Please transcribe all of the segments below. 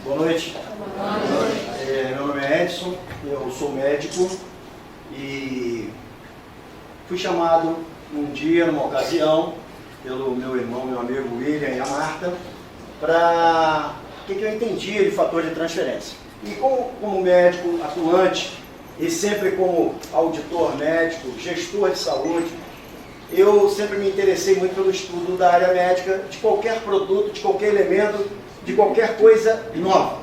Boa noite. Meu nome é Edson, eu sou médico e fui chamado um dia, numa ocasião, pelo meu irmão, meu amigo William e a Marta, para o que eu entendia de fator de transferência. E como médico atuante e sempre como auditor médico, gestor de saúde, eu sempre me interessei muito pelo estudo da área médica, de qualquer produto, de qualquer elemento, de qualquer coisa nova.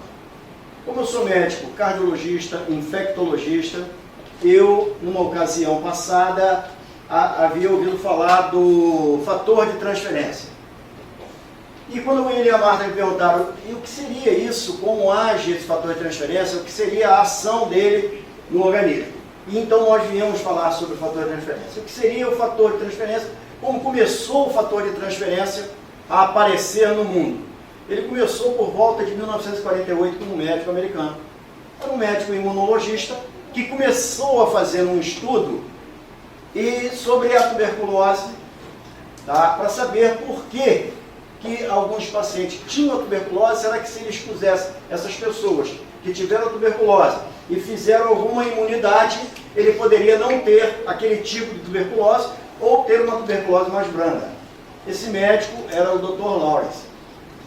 Como eu sou médico, cardiologista, infectologista, eu, numa ocasião passada, havia ouvido falar do fator de transferência. E quando o William e a Marta me perguntaram e o que seria isso, como age esse fator de transferência, o que seria a ação dele no organismo. E então nós viemos falar sobre o fator de transferência. O que seria o fator de transferência, como começou o fator de transferência a aparecer no mundo. Ele começou por volta de 1948 com um médico americano. Era um médico imunologista que começou a fazer um estudo sobre a tuberculose, tá? Para saber por que alguns pacientes tinham a tuberculose. Será que se ele expusesse essas pessoas que tiveram a tuberculose e fizeram alguma imunidade, ele poderia não ter aquele tipo de tuberculose ou ter uma tuberculose mais branda. Esse médico era o Dr. Lawrence.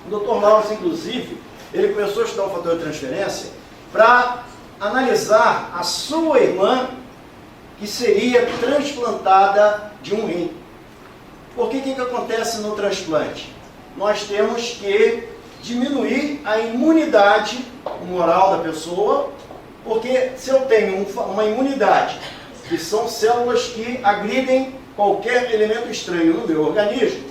O Dr. Lawrence, inclusive, ele começou a estudar o fator de transferência para analisar a sua irmã, que seria transplantada de um rim. Porque o que acontece no transplante? Nós temos que diminuir a imunidade humoral da pessoa, porque se eu tenho uma imunidade, que são células que agridem qualquer elemento estranho no meu organismo,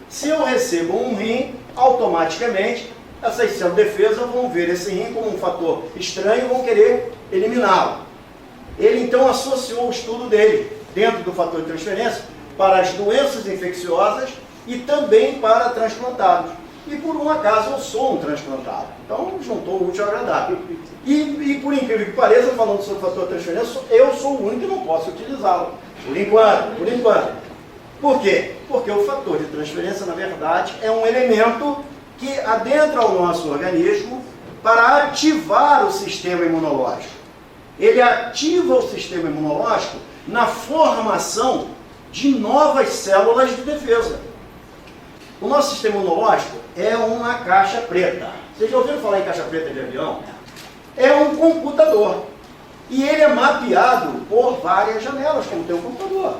se eu recebo um rim, automaticamente essas células de defesa vão ver esse rim como um fator estranho e vão querer eliminá-lo. Ele então associou o estudo dele, dentro do fator de transferência, para as doenças infecciosas e também para transplantados. E por um acaso eu sou um transplantado. Então juntou o útil ao agradável. E por incrível que pareça, falando sobre o fator de transferência, eu sou o único que não posso utilizá-lo. Por enquanto. Por quê? Porque o fator de transferência, na verdade, é um elemento que adentra o nosso organismo para ativar o sistema imunológico. Ele ativa o sistema imunológico na formação de novas células de defesa. O nosso sistema imunológico é uma caixa preta. Vocês já ouviram falar em caixa preta de avião? É um computador. E ele é mapeado por várias janelas, como tem um computador.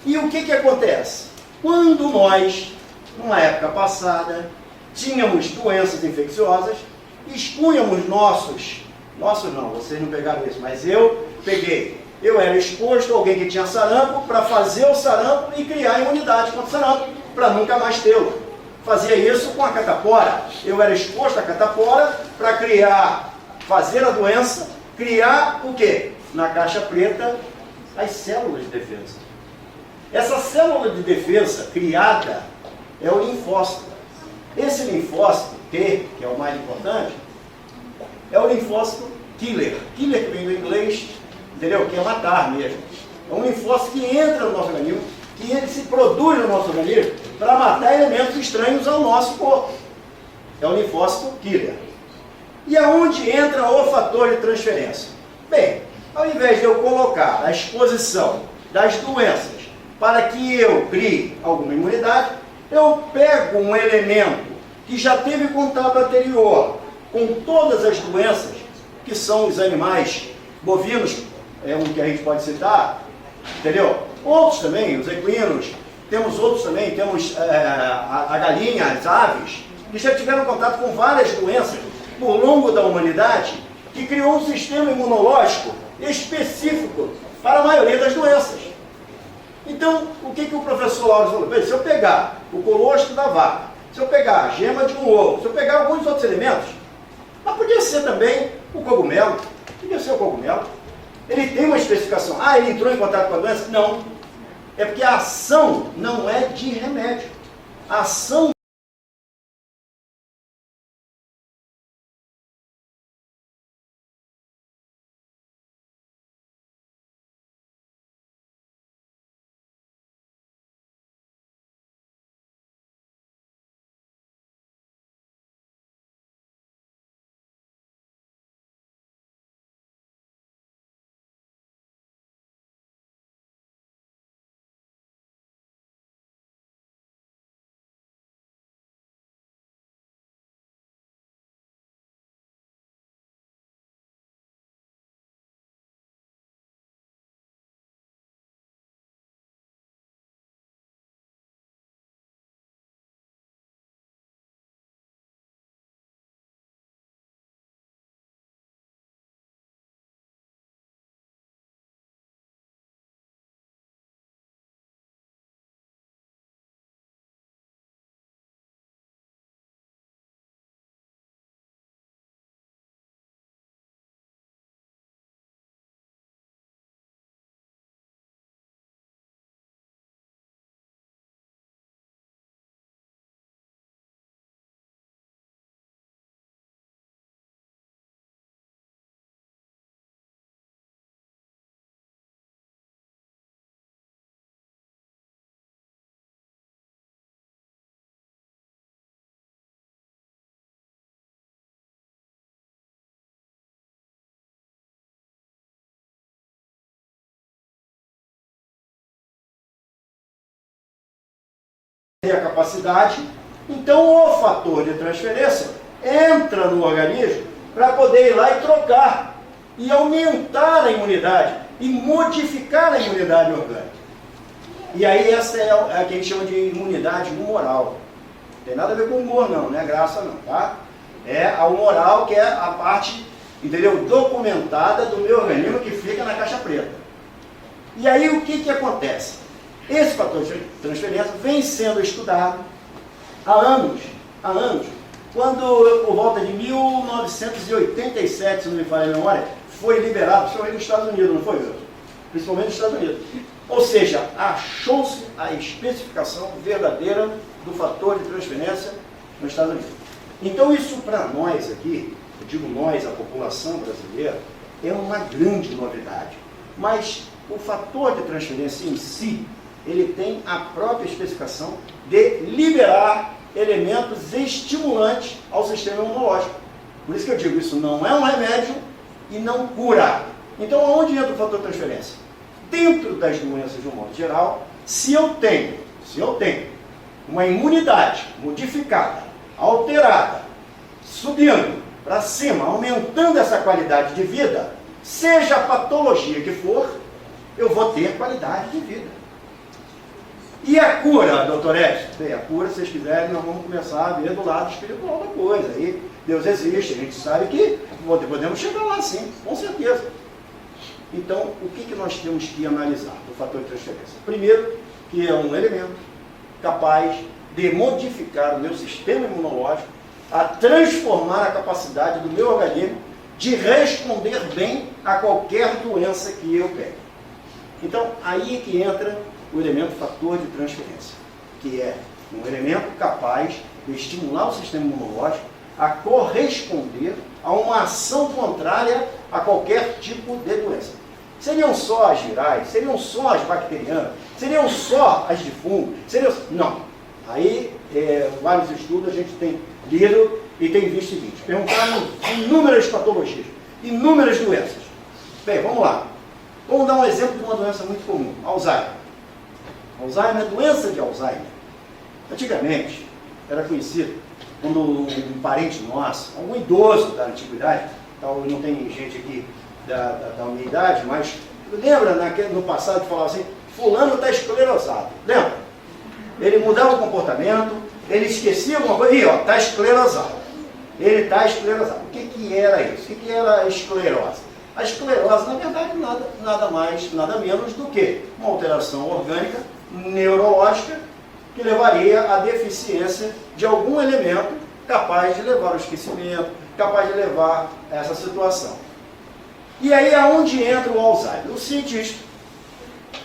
E o que acontece? Quando nós, numa época passada, tínhamos doenças infecciosas, expunhamos nossos não, vocês não pegaram isso, mas eu peguei. Eu era exposto a alguém que tinha sarampo para fazer o sarampo e criar imunidade contra o sarampo, para nunca mais tê-lo. Fazia isso com a catapora. Eu era exposto à catapora para fazer a doença, criar o quê? Na caixa preta, as células de defesa. Essa célula de defesa criada é o linfócito. Esse linfócito T, que é o mais importante, é o linfócito killer. Killer que vem do inglês, entendeu? Que é matar mesmo. É um linfócito que entra no nosso organismo, que ele se produz no nosso organismo para matar elementos estranhos ao nosso corpo. É o linfócito killer. E aonde entra o fator de transferência? Bem, ao invés de eu colocar a exposição das doenças para que eu crie alguma imunidade, eu pego um elemento que já teve contato anterior com todas as doenças, que são os animais bovinos, é um que a gente pode citar, entendeu? Outros também, os equinos, temos outros também, temos a galinha, as aves, que já tiveram contato com várias doenças por longo da humanidade, que criou um sistema imunológico específico para a maioria das doenças. Então, o que o professor Lauro falou? Se eu pegar o colostro da vaca, se eu pegar a gema de um ovo, se eu pegar alguns outros elementos, mas podia ser também o cogumelo, podia ser o cogumelo. Ele tem uma especificação. Ah, ele entrou em contato com a doença? Não. É porque a ação não é de remédio. A ação a capacidade, então o fator de transferência entra no organismo para poder ir lá e trocar, e aumentar a imunidade, e modificar a imunidade orgânica. E aí essa é a que a gente chama de imunidade humoral. Não tem nada a ver com humor não, não é graça não, tá? É a humoral, que é a parte, entendeu, documentada do meu organismo, que fica na caixa preta. E aí o que acontece? Esse fator de transferência vem sendo estudado há anos, quando por volta de 1987, se não me falha a memória, foi liberado, principalmente nos Estados Unidos, não foi, Wilson? Principalmente nos Estados Unidos. Ou seja, achou-se a especificação verdadeira do fator de transferência nos Estados Unidos. Então isso para nós aqui, eu digo nós, a população brasileira, é uma grande novidade. Mas o fator de transferência em si, ele tem a própria especificação de liberar elementos estimulantes ao sistema imunológico. Por isso que eu digo, isso não é um remédio e não cura. Então, aonde entra o fator de transferência? Dentro das doenças de um modo geral, se eu tenho uma imunidade modificada, alterada, subindo para cima, aumentando essa qualidade de vida, seja a patologia que for, eu vou ter qualidade de vida. E a cura, doutor Edson? Bem, a cura, se vocês quiserem, nós vamos começar a ver do lado espiritual da coisa. Aí Deus existe, a gente sabe que podemos chegar lá sim, com certeza. Então, o que nós temos que analisar do fator de transferência? Primeiro, que é um elemento capaz de modificar o meu sistema imunológico, a transformar a capacidade do meu organismo de responder bem a qualquer doença que eu pegue. Então, aí é que entra o elemento fator de transferência, que é um elemento capaz de estimular o sistema imunológico a corresponder a uma ação contrária a qualquer tipo de doença. Seriam só as virais, seriam só as bacterianas, seriam só as de fungo, não. Aí, vários estudos a gente tem lido e tem visto o seguinte: perguntaram inúmeras patologias, inúmeras doenças. Bem, vamos lá. Vamos dar um exemplo de uma doença muito comum, Alzheimer. Alzheimer, doença de Alzheimer. Antigamente, era conhecido quando um parente nosso, algum idoso da antiguidade, tal, não tem gente aqui da minha idade, mas lembra no passado que falava assim, fulano está esclerosado. Lembra? Ele mudava o comportamento, ele esquecia alguma coisa, e está esclerosado. Ele está esclerosado. O que era isso? O que era a esclerose? A esclerose, na verdade, nada mais, nada menos do que uma alteração orgânica, neurológica, que levaria à deficiência de algum elemento capaz de levar ao esquecimento, capaz de levar a essa situação. E aí, aonde entra o Alzheimer? O cientista.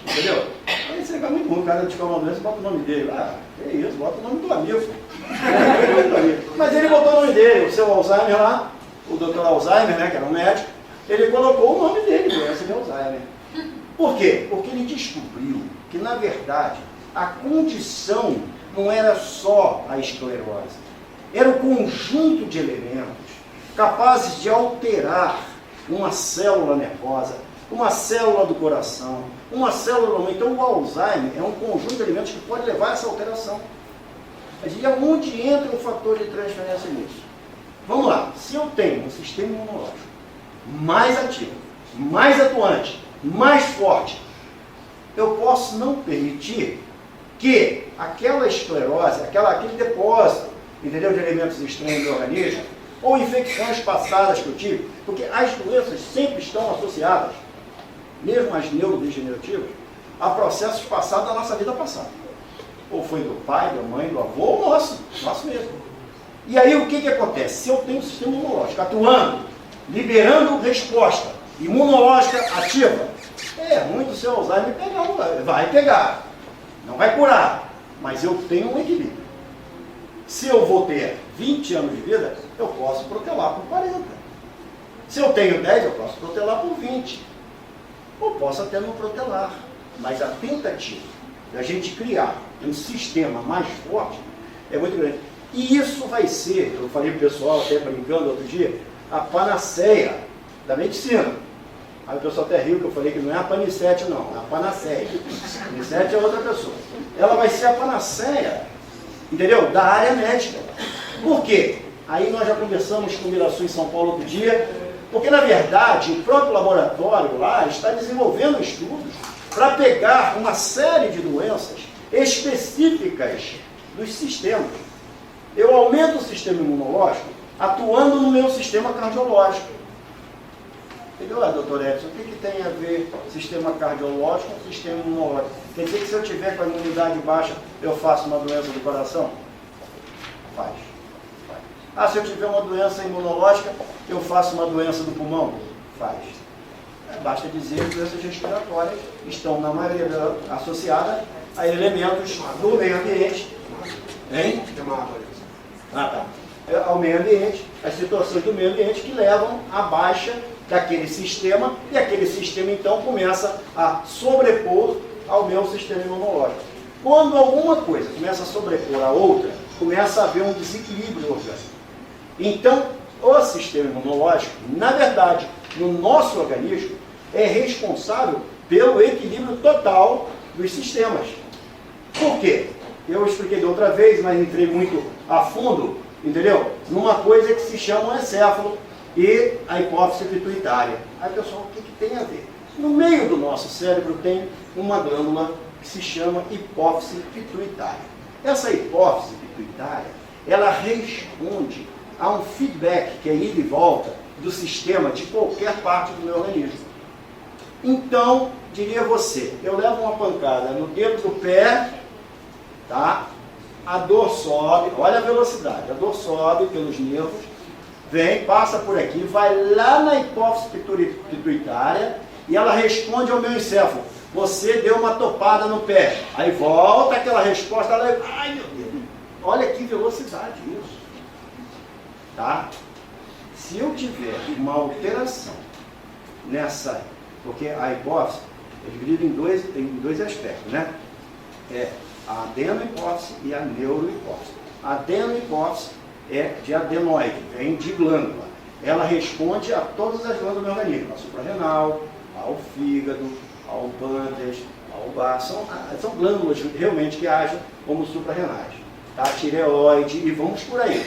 Entendeu? Aí você fica muito ruim, o cara descobre uma doença, bota o nome dele. Ah, que isso, bota o nome do amigo. Mas ele botou o nome dele, o seu Alzheimer lá, o Dr. Alzheimer, né, que era um médico, ele colocou o nome dele, doença de Alzheimer. Por quê? Porque ele descobriu que, na verdade, a condição não era só a esclerose, era o conjunto de elementos capazes de alterar uma célula nervosa, uma célula do coração, uma célula... Então, o Alzheimer é um conjunto de elementos que pode levar a essa alteração. E aonde entra o fator de transferência nisso? Vamos lá, se eu tenho um sistema imunológico mais ativo, mais atuante, mais forte, eu posso não permitir que aquela esclerose, aquele depósito, entendeu, de elementos estranhos do organismo, ou infecções passadas que eu tive, porque as doenças sempre estão associadas, mesmo as neurodegenerativas, a processos passados da nossa vida passada. Ou foi do pai, da mãe, do avô, ou nosso mesmo. E aí o que acontece? Se eu tenho um sistema imunológico atuando, liberando resposta imunológica ativa, é ruim do seu Alzheimer pegar, vai pegar, não vai curar, mas eu tenho um equilíbrio. Se eu vou ter 20 anos de vida, eu posso protelar por 40. Se eu tenho 10, eu posso protelar por 20. Ou posso até não protelar. Mas a tentativa da gente criar um sistema mais forte é muito grande. E isso vai ser, eu falei para o pessoal, até brincando outro dia, a panaceia da medicina. Aí o pessoal até riu que eu falei que não é a panicete, não, é a panaceia. A panicete é outra pessoa. Ela vai ser a panaceia entendeu? Da área médica. Por quê? Aí nós já conversamos com o Miraçu em São Paulo outro dia, porque na verdade o próprio laboratório lá está desenvolvendo estudos para pegar uma série de doenças específicas dos sistemas. Eu aumento o sistema imunológico atuando no meu sistema cardiológico. Entendeu, doutor Edson? O que tem a ver sistema cardiológico com sistema imunológico? Quer dizer que se eu tiver com a imunidade baixa, eu faço uma doença do coração? Faz. Ah, se eu tiver uma doença imunológica, eu faço uma doença do pulmão? Faz. Basta dizer que doenças respiratórias estão, na maioria delas, associadas a elementos do meio ambiente. Hein? Tá. Ao meio ambiente, as situações do meio ambiente que levam à baixa daquele sistema, e aquele sistema então começa a sobrepor ao meu sistema imunológico. Quando alguma coisa começa a sobrepor a outra, começa a haver um desequilíbrio orgânico. Então, o sistema imunológico, na verdade, no nosso organismo, é responsável pelo equilíbrio total dos sistemas. Por quê? Eu expliquei da outra vez, mas entrei muito a fundo, entendeu? Numa coisa que se chama o encéfalo e a hipófise pituitária. Aí, pessoal, o que tem a ver? No meio do nosso cérebro tem uma glândula que se chama hipófise pituitária. Essa hipófise pituitária, ela responde a um feedback, que é ida e volta, do sistema de qualquer parte do meu organismo. Então, diria você, eu levo uma pancada no dedo do pé, tá? A dor sobe, olha a velocidade, a dor sobe pelos nervos, vem, passa por aqui, vai lá na hipófise pituitária e ela responde ao meu encéfalo. Você deu uma topada no pé. Aí volta aquela resposta, ela, ai meu Deus, olha que velocidade isso. Tá? Se eu tiver uma alteração nessa, porque a hipófise é dividida em dois aspectos, né? É a adenohipófise e a neurohipófise. A adenohipófise é de adenoide, vem de glândula. Ela responde a todas as glândulas do organismo, a suprarrenal, ao fígado, ao pâncreas, ao baço. São glândulas realmente que agem como suprarrenais. Tá? A tireoide e vamos por aí.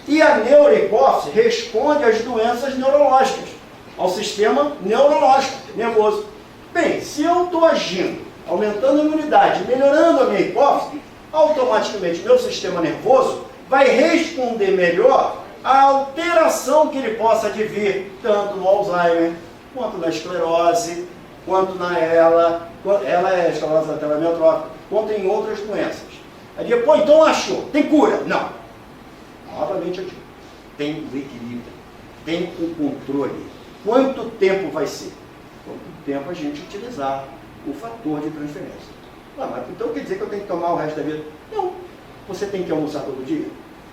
E a neurohipófise responde às doenças neurológicas, ao sistema neurológico, nervoso. Bem, se eu estou agindo, aumentando a imunidade, melhorando a minha hipófise, automaticamente meu sistema nervoso vai responder melhor à alteração que ele possa advir, tanto no Alzheimer, quanto na esclerose, quanto na ela é esclerose lateral amiotrófica, quanto em outras doenças. Aí depois, então achou, tem cura? Não. Novamente eu digo, tem o equilíbrio, tem o controle. Quanto tempo vai ser? Quanto tempo a gente utilizar o fator de transferência. Ah, mas então quer dizer que eu tenho que tomar o resto da vida? Não. Você tem que almoçar todo dia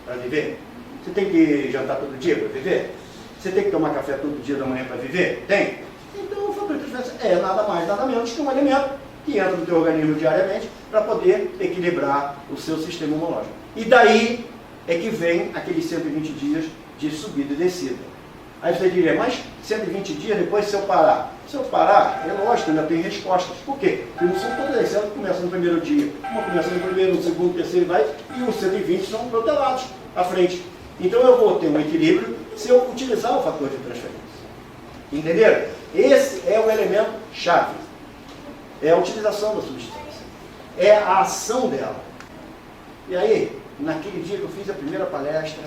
para viver? Você tem que jantar todo dia para viver? Você tem que tomar café todo dia da manhã para viver? Tem. Então o fator de transferência é nada mais, nada menos que um alimento que entra no teu organismo diariamente para poder equilibrar o seu sistema imunológico. E daí é que vem aqueles 120 dias de subida e descida. Aí você diria, mas 120 dias depois se eu parar? Se eu parar, é lógico, ainda tem respostas. Por quê? Porque não são todas as células que começam no primeiro dia. Uma começa no primeiro, no segundo, no terceiro e vai, e os 120 são protelados à frente. Então eu vou ter um equilíbrio se eu utilizar o fator de transferência. Entenderam? Esse é o elemento chave. É a utilização da substância. É a ação dela. E aí, naquele dia que eu fiz a primeira palestra,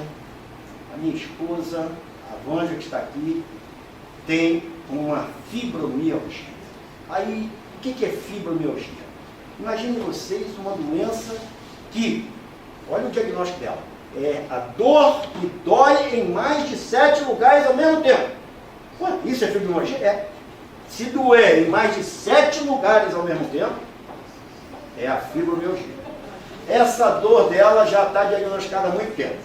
a minha esposa, a Vânia que está aqui, tem uma fibromialgia. Aí, o que é fibromialgia? Imaginem vocês uma doença que, olha o diagnóstico dela, é a dor que dói em mais de 7 lugares ao mesmo tempo. Ué, isso é fibromialgia? É. Se doer em mais de 7 lugares ao mesmo tempo, é a fibromialgia. Essa dor dela já está diagnosticada há muito tempo.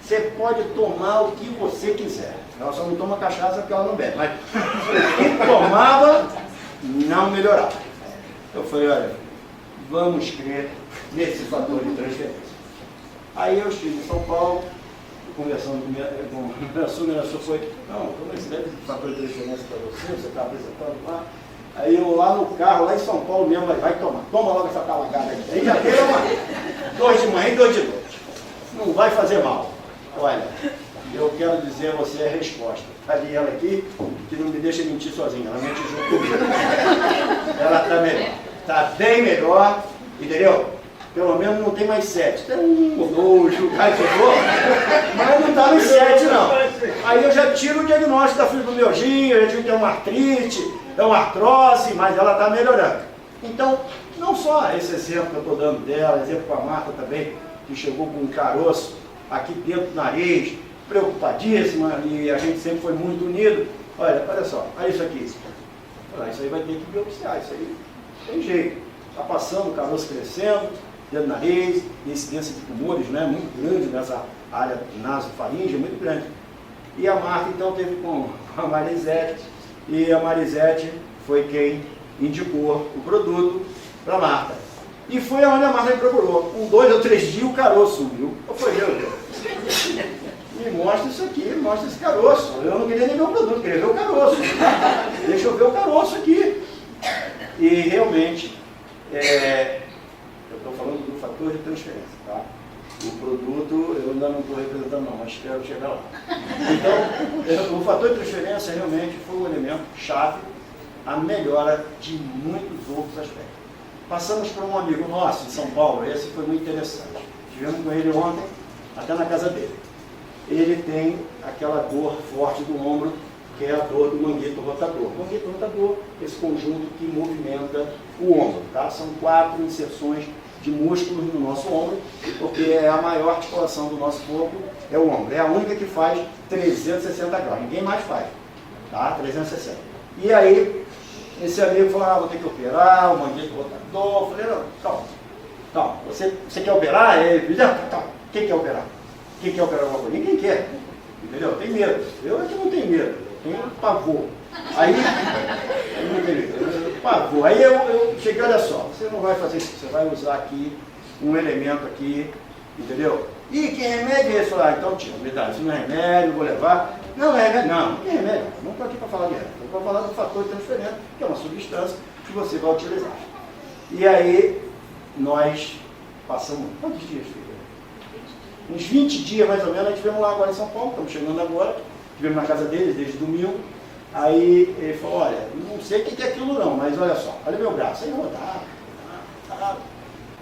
Você pode tomar o que você quiser. Ela só não toma cachaça porque ela não bebe. Mas o que tomava, não melhorava. Eu falei, olha, vamos crer nesse fator de transferência. Aí eu estive em São Paulo, conversando com o Miraçu foi, não, como é que deve fator de transferência para você? Você está apresentando lá? Aí eu lá no carro, lá em São Paulo mesmo, vai tomar. Toma logo essa talagada aí. Aí já veio uma. 2 de manhã e 2 de noite. Não vai fazer mal. Olha, eu quero dizer a você a resposta. Ali ela aqui, que não me deixa mentir sozinha, ela mente junto comigo. Ela está melhor. Está bem melhor, entendeu? Pelo menos não tem mais 7. Tem 1 ou 2, mas não está nos 7 não. Aí eu já tiro o diagnóstico da fibromialgia, eu já digo que é uma artrite, é uma artrose, mas ela está melhorando. Então, não só esse exemplo que eu estou dando dela, exemplo com a Marta também, que chegou com um caroço aqui dentro do nariz, preocupadíssima, e a gente sempre foi muito unido. Olha só, olha isso aqui. Olha, isso aí vai ter que biopsiar, isso aí tem jeito. Está passando, o caroço crescendo, dentro do nariz, incidência de tumores, né, muito grande nessa área nasofaríngea, muito grande. E a Marta então teve com a Marisete, e a Marisete foi quem indicou o produto para a Marta. E foi aonde a Marta me procurou. Com 2 ou 3 dias o caroço sumiu. Eu falei, meu Deus, me mostra isso aqui, me mostra esse caroço. Eu não queria nem ver o produto, queria ver o caroço. Deixa eu ver o caroço aqui. E realmente, eu estou falando do fator de transferência, tá? O produto eu ainda não estou representando não, mas espero chegar lá. Então, o fator de transferência realmente foi um elemento chave, a melhora de muitos outros aspectos. Passamos por um amigo nosso em São Paulo, esse foi muito interessante. Estivemos com ele ontem, até na casa dele. Ele tem aquela dor forte do ombro, que é a dor do manguito rotador. O manguito rotador, esse conjunto que movimenta o ombro, tá? São 4 inserções de músculos no nosso ombro, porque é a maior articulação do nosso corpo, é o ombro. É a única que faz 360 graus, ninguém mais faz, tá? 360. E aí, esse amigo falou, vou ter que operar, o manguito rotador. Eu falei, não, calma, você quer operar? Ele disse, calma, quem quer operar? Quem quer operar alguma coisa? Ninguém quer, entendeu? Tem medo. Eu aqui não tenho medo, eu tenho pavor. Aí não tem medo, pavor. Aí eu cheguei, olha só, você não vai fazer isso, você vai usar aqui um elemento aqui, entendeu? E que remédio é esse? Então tira, me dá, isso não é remédio, vou levar. Não é remédio, não é remédio. Não estou aqui para falar de remédio, estou para falar do fator de transferência, que é uma substância que você vai utilizar. E aí, nós passamos, quantos dias, filho? Uns 20 dias mais ou menos, nós estivemos lá agora em São Paulo, estamos chegando agora, estivemos na casa deles desde domingo. Aí ele falou, olha, não sei o que é aquilo não, mas olha só, olha meu braço, aí rodava.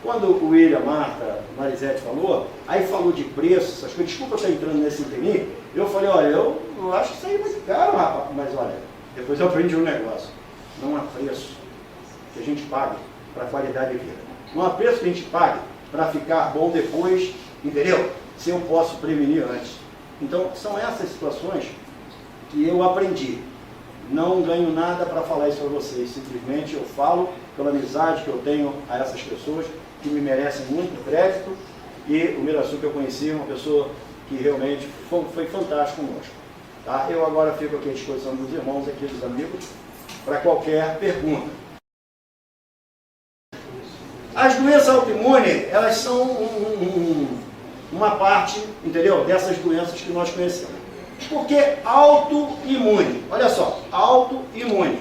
Quando o William, Marta, Marisete falou, aí falou de preço, essas coisas, desculpa eu estar entrando nesse interim, eu falei, olha, eu acho que isso aí é muito caro, rapaz, mas olha, depois eu aprendi um negócio, não há preço que a gente pague para qualidade de vida, não há preço que a gente pague para ficar bom depois, entendeu? Se eu posso prevenir antes. Então, são essas situações que eu aprendi. Não ganho nada para falar isso para vocês, simplesmente eu falo pela amizade que eu tenho a essas pessoas que me merecem muito crédito, e o Miraçu que eu conheci é uma pessoa que realmente foi fantástico conosco. Tá? Eu agora fico aqui à disposição dos irmãos, aqui dos amigos, para qualquer pergunta. As doenças autoimunes, elas são uma parte, entendeu, dessas doenças que nós conhecemos. Porque autoimune, olha só, autoimune.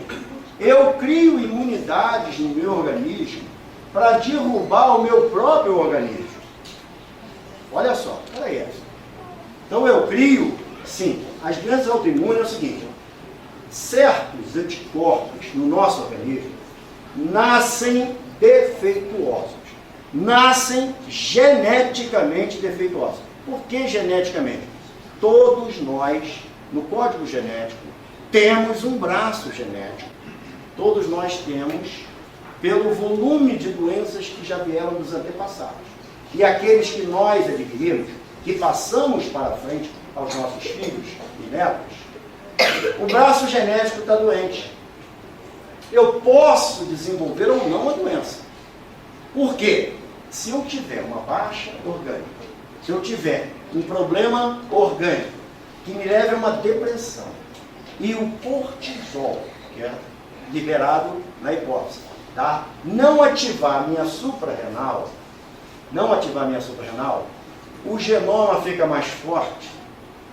Eu crio imunidades no meu organismo para derrubar o meu próprio organismo. Olha só, peraí. Então eu crio, sim, as doenças autoimunes é o seguinte, certos anticorpos no nosso organismo nascem defeituosos, nascem geneticamente defeituosos. Por que geneticamente? Todos nós, no código genético, temos um braço genético. Todos nós temos, pelo volume de doenças que já vieram dos antepassados. E aqueles que nós adquirimos, que passamos para frente aos nossos filhos e netos, o braço genético está doente. Eu posso desenvolver ou não a doença. Por quê? Se eu tiver uma baixa orgânica, se eu tiver um problema orgânico que me leve a uma depressão, e o cortisol, que é liberado na hipófise, tá? não ativar minha suprarrenal, o genoma fica mais forte,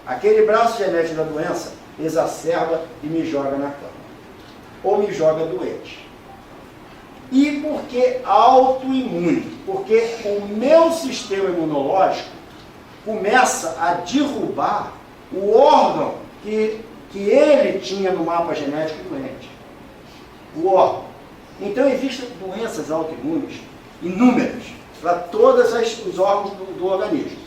aquele braço genético da doença exacerba e me joga na cama, ou me joga doente. E por que autoimune? Porque o meu sistema imunológico começa a derrubar o órgão que ele tinha no mapa genético doente. O órgão. Então, existem doenças autoimunes inúmeras para todos os órgãos do organismo.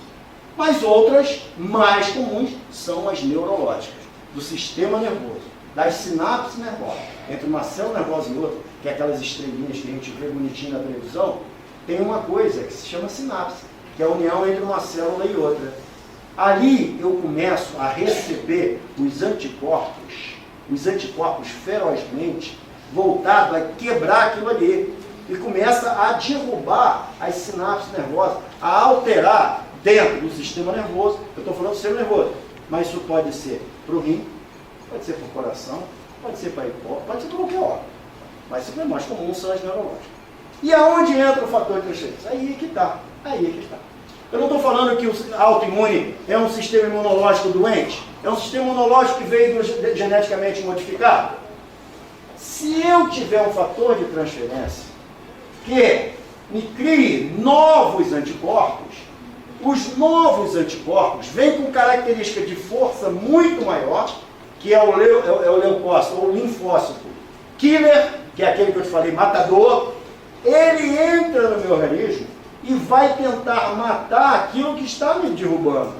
Mas outras, mais comuns, são as neurológicas, do sistema nervoso, das sinapses nervosas. Entre uma célula nervosa e outra, que é aquelas estrelinhas que a gente vê bonitinho na televisão, tem uma coisa que se chama sinapse, que é a união entre uma célula e outra. Ali eu começo a receber os anticorpos ferozmente voltados a quebrar aquilo ali. E começa a derrubar as sinapses nervosas, a alterar dentro do sistema nervoso. Eu estou falando do sistema nervoso, mas isso pode ser para o rim, pode ser para o coração, pode ser para a hipófise, pode ser para qualquer órgão. Mas o mais comum são as neurológicas. E aonde entra o fator de transferência? Aí é que está. Eu não estou falando que o autoimune é um sistema imunológico doente, é um sistema imunológico que veio geneticamente modificado. Se eu tiver um fator de transferência que me crie novos anticorpos, os novos anticorpos vêm com característica de força muito maior, que é o leucócito ou linfócito killer, que é aquele que eu te falei, matador. Ele entra no meu organismo e vai tentar matar aquilo que está me derrubando.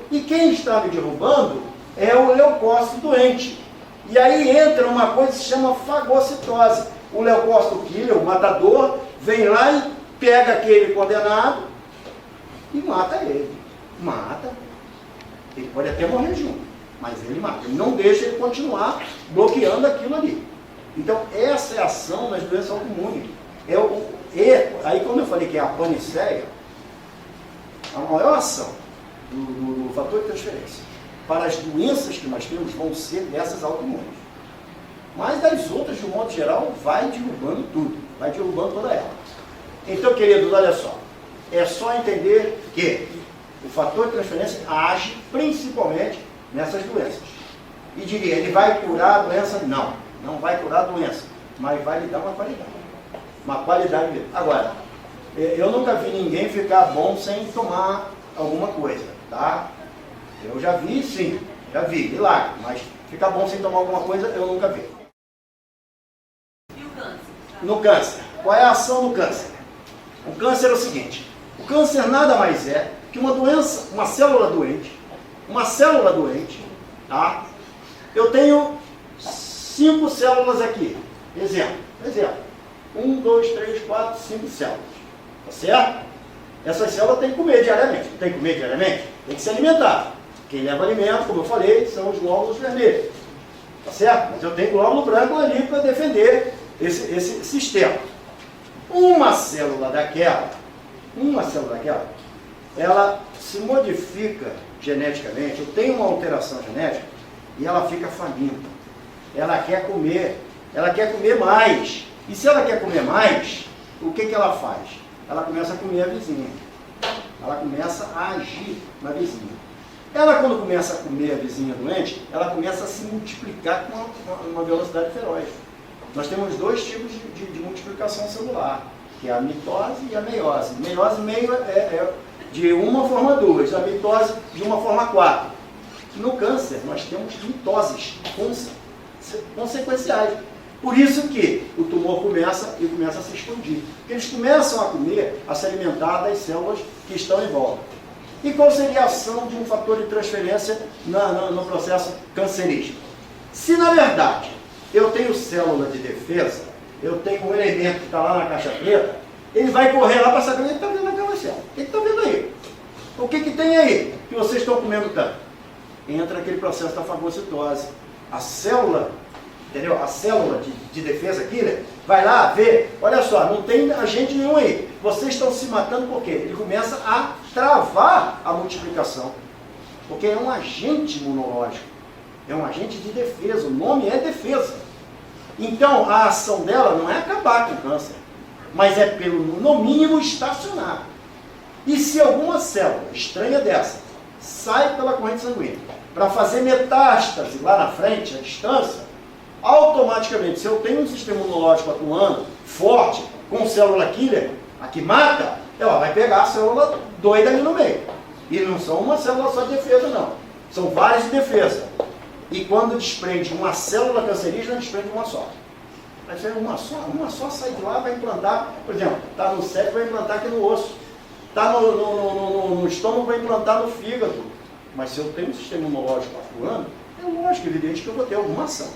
E quem está me derrubando é o leucócito doente. E aí entra uma coisa que se chama fagocitose. O leucócito killer, o matador, vem lá e pega aquele condenado e mata ele. Mata. Ele pode até morrer junto, mas ele mata. Ele não deixa ele continuar bloqueando aquilo ali. Então, essa é a ação das doenças autoimunes. Aí, quando eu falei que é a paniceia, a maior ação do fator de transferência para as doenças que nós temos vão ser dessas autoimunes. Mas das outras, de um modo geral, vai derrubando tudo, vai derrubando toda ela. Então, queridos, olha só, é só entender que o fator de transferência age principalmente nessas doenças. E diria, ele vai curar a doença? Não, não vai curar a doença, mas vai lhe dar uma qualidade. Uma qualidade mesmo. Agora, eu nunca vi ninguém ficar bom sem tomar alguma coisa, tá? Eu já vi, sim, milagre, mas ficar bom sem tomar alguma coisa eu nunca vi. E o câncer? No câncer, qual é a ação do câncer? O câncer é o seguinte, o câncer nada mais é que uma doença, uma célula doente, tá? Eu tenho 5 células aqui, exemplo. 1, 2, 3, 4, 5 células. Tá certo? Essas células têm que comer diariamente. Tem que comer diariamente? Tem que se alimentar. Quem leva alimento, como eu falei, são os glóbulos vermelhos. Tá certo? Mas eu tenho glóbulo branco ali para defender esse sistema. Uma célula daquela, ela se modifica geneticamente. Eu tenho uma alteração genética e ela fica faminta. Ela quer comer mais. E se ela quer comer mais, o que ela faz? Ela começa a comer a vizinha. Ela começa a agir na vizinha. Ela, quando começa a comer a vizinha doente, ela começa a se multiplicar com uma velocidade feroz. Nós temos 2 tipos de multiplicação celular, que é a mitose e a meiose. Meiose meio é de uma forma 2, a mitose de uma forma 4. No câncer, nós temos mitoses consequenciais. Por isso que o tumor começa a se expandir. Porque eles começam a comer, a se alimentar das células que estão em volta. E qual seria a ação de um fator de transferência no processo cancerígeno? Se, na verdade, eu tenho célula de defesa, eu tenho um elemento que está lá na caixa preta, ele vai correr lá para saber o que está vendo naquela célula. O que está vendo aí? O que tem aí que vocês estão comendo tanto? Entra aquele processo da fagocitose. A célula, entendeu? A célula de defesa aqui, né? Vai lá ver, olha só, não tem agente nenhum aí. Vocês estão se matando por quê? Ele começa a travar a multiplicação. Porque é um agente imunológico. É um agente de defesa. O nome é defesa. Então, a ação dela não é acabar com o câncer, mas é, no mínimo, estacionar. E se alguma célula estranha dessa sai pela corrente sanguínea para fazer metástase lá na frente, à distância, automaticamente, se eu tenho um sistema imunológico atuando, forte, com célula killer, a que mata, ela vai pegar a célula doida ali no meio. E não são uma célula só de defesa, não. São várias de defesa. E quando desprende uma célula cancerígena, desprende uma só. Mas uma só sai de lá, vai implantar, por exemplo, está no cérebro, vai implantar aqui no osso. Está no estômago, vai implantar no fígado. Mas se eu tenho um sistema imunológico atuando, é lógico, evidente que eu vou ter alguma ação.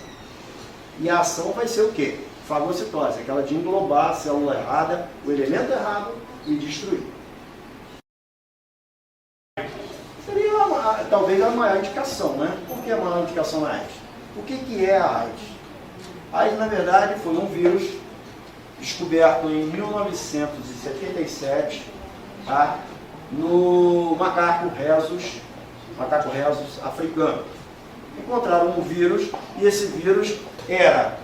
E a ação vai ser o quê? Fagocitose, aquela de englobar a célula errada, o elemento errado e destruir. Seria talvez a maior indicação, né? Por que a maior indicação da AIDS? O que é a AIDS? A AIDS, na verdade, foi um vírus descoberto em 1977, tá? No macaco rhesus africano. Encontraram um vírus e esse vírus era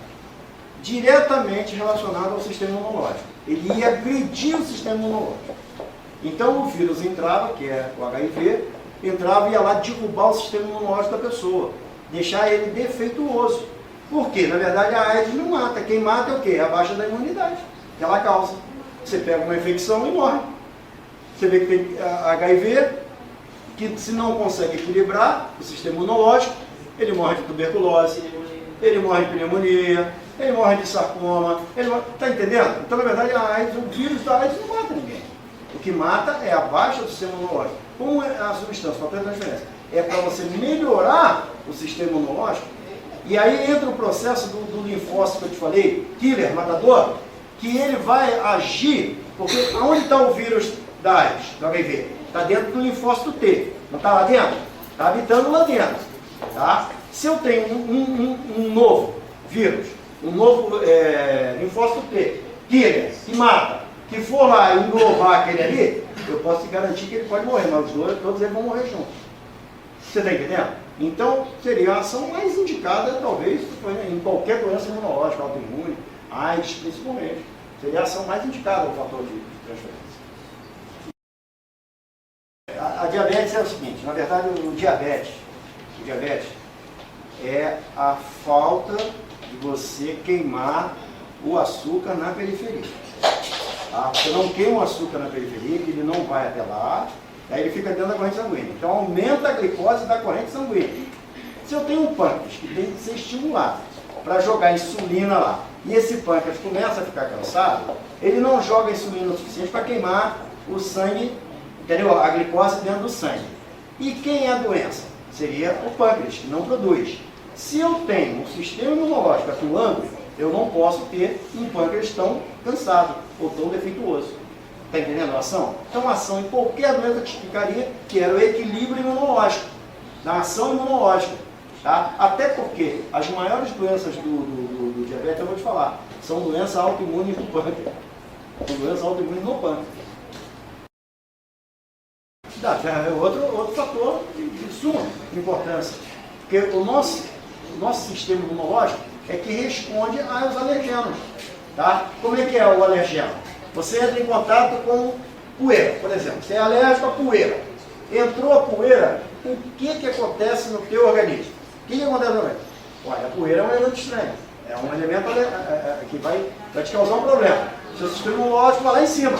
diretamente relacionado ao sistema imunológico. Ele ia agredir o sistema imunológico. Então o vírus entrava, que é o HIV, entrava e ia lá derrubar o sistema imunológico da pessoa, deixar ele defeituoso. Por quê? Na verdade a AIDS não mata. Quem mata é o quê? É a baixa da imunidade que ela causa. Você pega uma infecção e morre. Você vê que tem HIV, que se não consegue equilibrar o sistema imunológico, ele morre de tuberculose, ele morre de pneumonia, ele morre de sarcoma, está entendendo? Então, na verdade, a AIDS, o vírus da AIDS não mata ninguém. O que mata é a baixa do sistema imunológico. Como é a substância, qual é a diferença? É para você melhorar o sistema imunológico, e aí entra o processo do linfócito que eu te falei, killer, matador, que ele vai agir, porque aonde está o vírus da AIDS, do HIV? Está dentro do linfócito T. Não está lá dentro? Está habitando lá dentro. Tá? Se eu tenho um novo vírus, um novo linfócito T, killer, que mata, que for lá e englobar aquele ali, eu posso te garantir que ele pode morrer, mas os dois, todos eles vão morrer juntos. Você está entendendo? Então, seria a ação mais indicada, talvez, em qualquer doença imunológica, autoimune, AIDS principalmente. Seria a ação mais indicada, o fator de transferência. A diabetes é o seguinte, na verdade o diabetes é a falta de você queimar o açúcar na periferia. Tá? Você não queima o açúcar na periferia, que ele não vai até lá, aí ele fica dentro da corrente sanguínea. Então aumenta a glicose da corrente sanguínea. Se eu tenho um pâncreas que tem que ser estimulado para jogar insulina lá, e esse pâncreas começa a ficar cansado, ele não joga insulina o suficiente para queimar o sangue, entendeu? A glicose dentro do sangue. E quem é a doença? Seria o pâncreas, que não produz. Se eu tenho um sistema imunológico atuando, eu não posso ter um pâncreas tão cansado ou tão defeituoso. Está entendendo a ação? Então a ação em qualquer doença que explicaria que era o equilíbrio imunológico, da ação imunológica. Tá? Até porque as maiores doenças do diabetes, eu vou te falar, são doenças autoimunes do pâncreas. São doenças autoimunes no pâncreas. É outro fator de suma importância. Porque o nosso sistema imunológico é que responde aos alergenos. Tá? Como é que é o alergeno? Você entra em contato com poeira, por exemplo. Você é alérgico à poeira. Entrou a poeira, o que acontece no teu organismo? O que acontece no organismo? Olha, a poeira é um elemento estranho. É um elemento que vai te causar um problema. O seu sistema imunológico vai lá em cima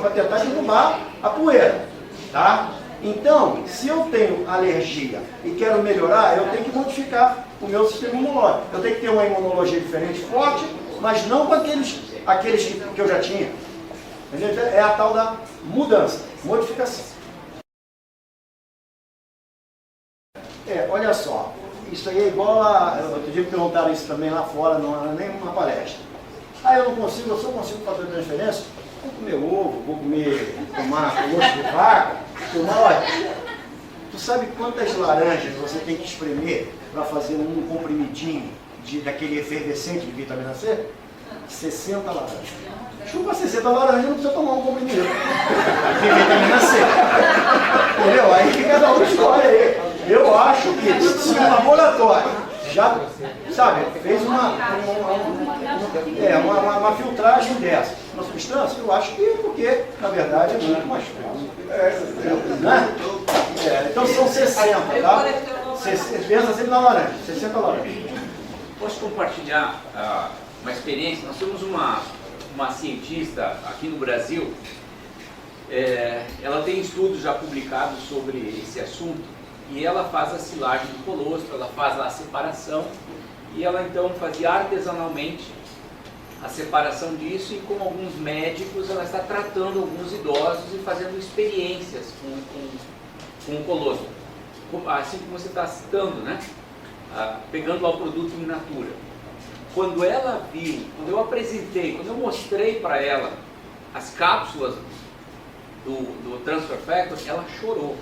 para tentar derrubar a poeira. Tá? Então, se eu tenho alergia e quero melhorar, eu tenho que modificar o meu sistema imunológico. Eu tenho que ter uma imunologia diferente, forte, mas não com aqueles que eu já tinha. É a tal da mudança, modificação. Olha só, isso aí é igual a... Outro dia me perguntaram isso também lá fora, não era nem uma palestra. Eu só consigo fazer transferência, vou comer ovo, tomar osso de vaca, olha, tu sabe quantas laranjas você tem que espremer para fazer um comprimidinho daquele efervescente de vitamina C? 60 laranjas. Chupa 60 laranjas, não precisa tomar um comprimido de vitamina C. Entendeu? Aí fica da outra história aí. Eu acho que se o laboratório já, sabe, fez uma filtragem dessa, uma substância, eu acho que porque, na verdade, é muito mais fácil. Né? Então são 60, tá? Pensa sempre na laranja, 60 laranjas. Posso compartilhar uma experiência? Nós temos uma uma cientista aqui no Brasil, ela tem estudos já publicados sobre esse assunto, e ela faz a silagem do colostro, ela faz a separação, e ela então fazia artesanalmente a separação disso, e com alguns médicos ela está tratando alguns idosos e fazendo experiências com o colostro, assim como você está citando, né? Pegando lá o produto in natura. Quando ela viu, quando eu apresentei, quando eu mostrei para ela as cápsulas do Transfer Factor, ela chorou.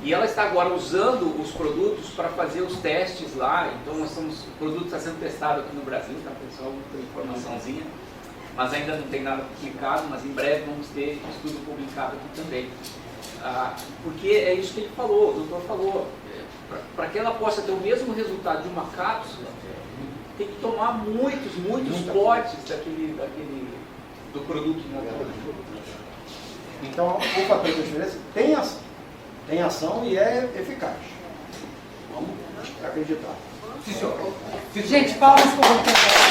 E ela está agora usando os produtos para fazer os testes lá. Então o produto está sendo testado aqui no Brasil, tá pessoal? Tem informaçãozinha, mas ainda não tem nada publicado, mas em breve vamos ter estudo publicado aqui também. Porque é isso que ele falou, o doutor falou, para que ela possa ter o mesmo resultado de uma cápsula, tem que tomar muitos potes do produto natural. Então, o fator de diferença tem ação e é eficaz. Vamos acreditar. Gente, palmas para o doutor.